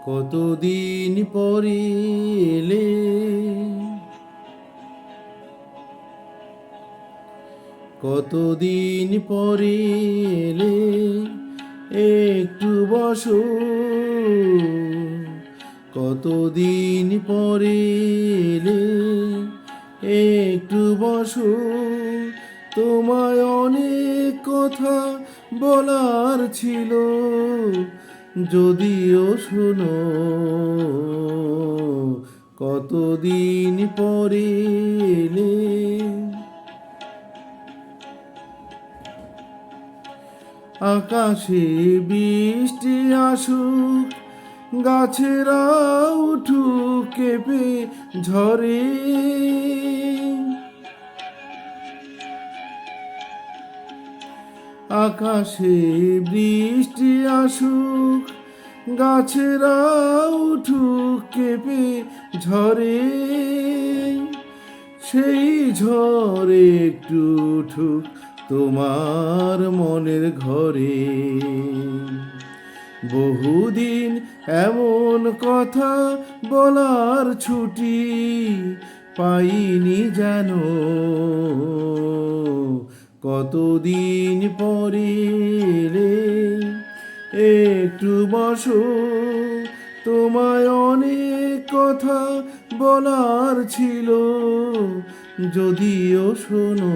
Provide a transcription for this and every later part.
কতদিন পরে এলে, কতদিন পরে এলে, একটু বসো। কতদিন পরে এলে, একটু বসো। তোমায় অনেক কথা বলার ছিল, যদিও শোনো। কতদিন পরে এলে, আকাশে বৃষ্টি আসুক, গাছেরা উঠুক কেঁপে ঝরে। আকাশে বৃষ্টি আসুক, গাছেরা উঠুক কেঁপে ঝরে। সেই ঝড়ে একটু উঠুক তোমার মনের ঘরে। বহুদিন এমন কথা বলার ছুটি পাইনি যেন। কতদিন পরে এলে, একটু বসো। তোমায় অনেক কথা বলার ছিল, যদিও শোনো।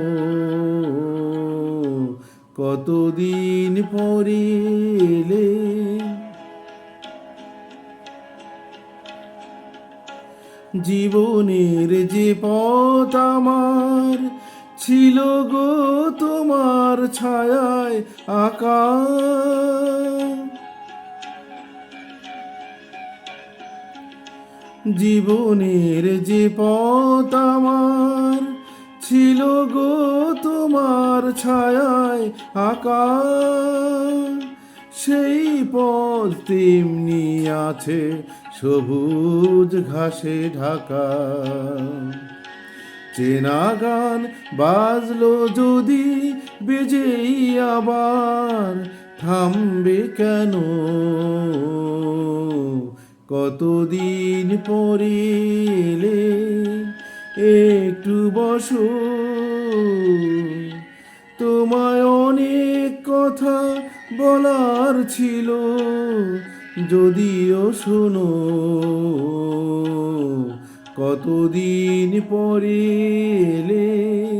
কতদিন পরে এলে, জীবনের যে পথ আমার ছিল গো তোমার ছায়ায় আঁকা। জীবনের যে পথ আমার ছিল গো তোমার ছায়ায় আঁকা। সেই পথ তেমনি আছে সবুজ ঘাসে ঢাকা। চেনা গান বাজলো যদি বেজেই আবার, থামবে কেন? কতদিন পরে এলে, একটু বসো। তোমায় অনেক কথা বলার ছিল, যদিও শোনো। কতদিন পরে এলে।